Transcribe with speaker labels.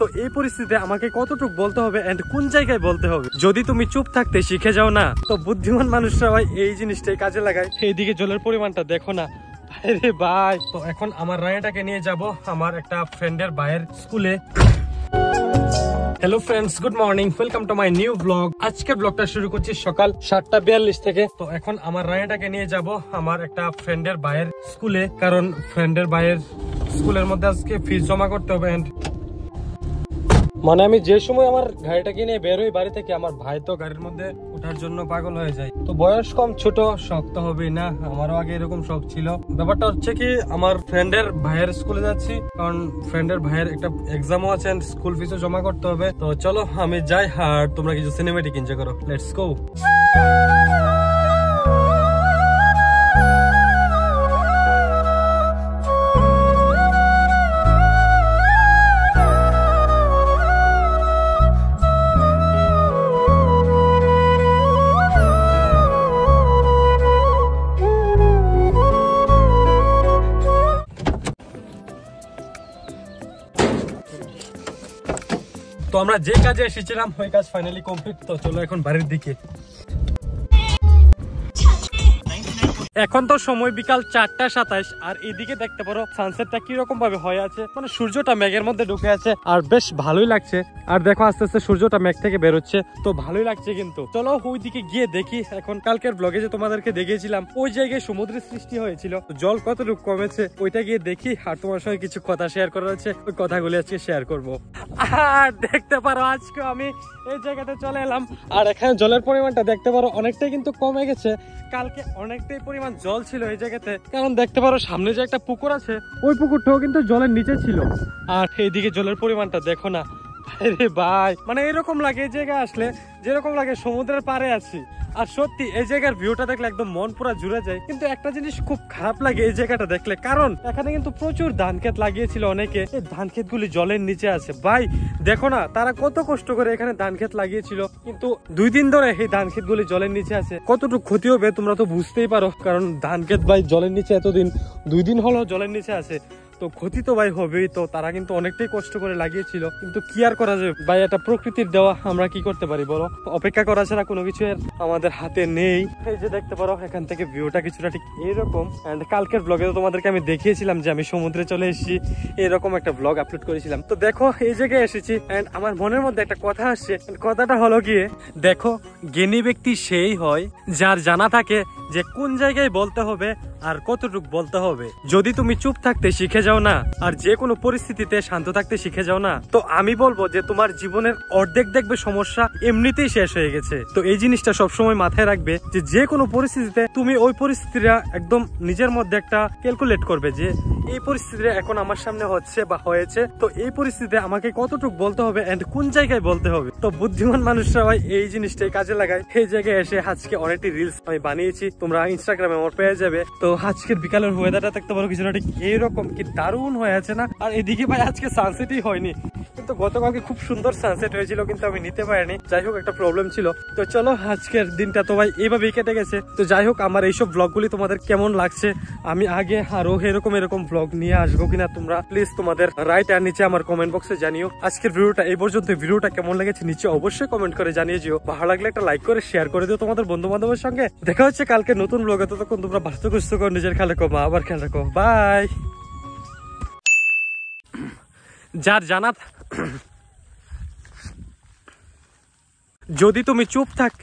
Speaker 1: তো এই পরিস্থিতিতে আমাকে কতটুকু বলতে হবে এন্ড কোন জায়গায় বলতে হবে। যদি তুমি চুপ থাকতে শিখে যাও না, তো বুদ্ধিমান মানুষরা ভাই এই জিনিসটাই কাজে লাগায়। এইদিকে জলের পরিমাণটা দেখো না আরে ভাই। তো এখন আমার রায়াটাকে নিয়ে যাব আমার একটা ফ্রেন্ডের ভাইয়ের স্কুলে। Hello friends, good morning, welcome to my new blog. আজকের ব্লগটা শুরু করছি সকাল 7:42 থেকে। তো এখন আমার রায়াটাকে নিয়ে যাব আমার একটা ফ্রেন্ডের ভাইয়ের স্কুলে, কারণ ফ্রেন্ডের ভাইয়ের স্কুলের মধ্যে আজকে ফিস জমা করতে হবে। মানে আমি যে সময় আমার গাড়িটাকে নিয়ে বেরোই বাড়ি থেকে, আমার ভাই তো গাড়ির মধ্যে ওঠার জন্য পাগল হয়ে যায়। তো বয়স কম, ছোট, শখ তো হবেই না, আমারও আগে এরকম শখ ছিল। ব্যাপারটা হচ্ছে কি, আমার ফ্রেন্ডের ভাইয়ের স্কুলে যাচ্ছি, কারণ ফ্রেন্ডের ভাইয়ের একটা এক্সামও আছে, স্কুল ফিসও জমা করতে হবে। তো চলো আমি যাই, আর তোমরা কিছু সিনেমেটিক এনজয় করো। Let's go. তো আমরা যে কাজে এসেছিলাম ওই কাজ ফাইনালি কমপ্লিট। তো চলো এখন বাড়ির দিকে। এখন তো সময় বিকাল 4:27, আর এদিকে দেখতে পারো সানসেটটা কিরকম ভাবে হয়ে আছে, মানে সূর্যটা মেঘের মধ্যে ঢুকে আছে আর বেশ ভালোই লাগছে। আর দেখো আস্তে আস্তে সূর্যটা মেঘ থেকে বেরোচ্ছে, তো ভালোই লাগছে। কিন্তু চলো ওই দিকে গিয়ে দেখি। এখন কালকের ব্লগে যে তোমাদেরকে দেখিয়েছিলাম ওই জায়গায় সমুদ্রের সৃষ্টি হয়েছিল, জল কতটুকু কমেছে ওইটা গিয়ে দেখি, আর তোমার সঙ্গে কিছু কথা শেয়ার করার আছে, ওই কথাগুলি আজকে শেয়ার করব। আর দেখতে পারো আজকে আমি এই জায়গাতে চলে এলাম, আর এখানে জলের পরিমাণটা দেখতে পারো অনেকটাই কিন্তু কমে গেছে। কালকে অনেকটাই পরিমাণ জল ছিল এই জায়গাতে, কারণ দেখতে পারো সামনে যে একটা পুকুর আছে ওই পুকুরটাও কিন্তু জলের নিচে ছিল। আর এইদিকে জলের পরিমাণটা দেখো না আরে ভাই, মানে এরকম লাগে এই জায়গায় আসলে যেরকম লাগে সমুদ্রের পাড়ে আছি। আর সত্যি এই জায়গার ভিউটা দেখলে একদম মন পুরো জুড়ে যায়। কিন্তু একটা জিনিস খুব খারাপ লাগে এই জায়গাটা দেখলে, কারণ এখানে কিন্তু প্রচুর ধান ক্ষেত লাগিয়েছিল অনেকে, এই ধান ক্ষেত গুলি জলের নিচে আছে। ভাই দেখো না তারা কত কষ্ট করে এখানে ধান ক্ষেত লাগিয়েছিল, কিন্তু 2 দিন ধরে এই ধান ক্ষেত গুলি জলের নিচে আছে। কতটুকু ক্ষতি হবে তোমরা তো বুঝতেই পারো, কারণ ধান ক্ষেত ভাই জলের নিচে এতদিন 2 দিন হলো জলের নিচে আছে, তো ক্ষতি তো ভাই হবেই। তো তারা কিন্তু অনেকটাই কষ্ট করে লাগিয়েছিল, কিন্তু কি আর করা যাবে ভাই, এটা প্রকৃতির দেওয়া, আমরা কি করতে পারি বলো, অপেক্ষা করা ছাড়া কোনো কিছু আমাদের হাতে নেই। এই যে দেখতে পারো এখান থেকে ভিউটা কিছুটা ঠিক এরকম। এন্ড কালকের ব্লগে তো তোমাদেরকে আমি দেখিয়েছিলাম যে আমি সমুদ্রে চলে এসেছি, এরকম একটা ব্লগ আপলোড করেছিলাম। তো দেখো এই জায়গায় এসেছি, এন্ড আমার মনের মধ্যে একটা কথা আসছে। কথাটা হলো গিয়ে, দেখো জ্ঞানী ব্যক্তি সেই হয় যার জানা থাকে যে কোন জায়গায় বলতে হবে আর কতটুকু বলতে হবে। যদি তুমি চুপ থাকতে শিখে যাও না, আর যে কোনো পরিস্থিতিতে শান্ত থাকতে শিখে যাও না, তো আমি বলবো যে তোমার জীবনের অর্ধেক দেখবে সমস্যা এমনিতেই শেষ হয়ে গেছে। তো এই জিনিসটা সবসময় মাথায় রাখবে যে যে কোনো পরিস্থিতিতে তুমি ওই পরিস্থিতিটা একদম নিজের মধ্যে একটা ক্যালকুলেট করবে যে এই পরিস্থিতিটা এখন আমার সামনে হচ্ছে বা হয়েছে, তো এই পরিস্থিতিতে আমাকে কতটুকু বলতে হবে এন্ড কোন জায়গায় বলতে হবে। তো বুদ্ধিমান মানুষরা ভাই এই জিনিসটাই কাজে লাগায়। এই জায়গায় এসে আজকে অনেকটি রিলস আমি বানিয়েছি, তোমরা ইনস্টাগ্রামে আমার পেয়ে যাবে। তো আজকের বিকালের ওয়েদারটা দেখতে পারো কিছুটা ঠিক এইরকম, কি দারুণ হয়ে আছে না। আর এদিকে ভাই আজকে সানসেটই হয়নি, কিন্তু গতকালকে খুব সুন্দর সানসেট হয়েছিল, কিন্তু আমি নিতে পারিনি, যাই হোক একটা প্রবলেম ছিল। তো চলো আজকের দিনটা তো ভাই এইভাবেই কেটে গেছে। তো যাই হোক আমার এইসব ব্লগগুলি তোমাদের কেমন লাগছে, আমি আগে আরো এরকম ব্লগ নিয়ে আসবো কিনা তোমরা প্লিজ তোমাদের রাইট আর নিচে আমার কমেন্ট বক্সে জানিও। আজকের ভিডিওটা এই পর্যন্ত, ভিডিওটা কেমন লেগেছে নিচে অবশ্যই কমেন্ট করে জানিয়ে দিও। ভালো লাগলে একটা লাইক করে শেয়ার করে দিও তোমাদের বন্ধু বান্ধবের সঙ্গে। দেখা হচ্ছে কালকে নতুন ব্লগে, ততক্ষণ তোমরা ভালো সুস্থ করো, নিজের খেয়াল রাখো, মা আবার খেয়াল রাখো, বাই। যার জানা যদি তুমি চুপ থাক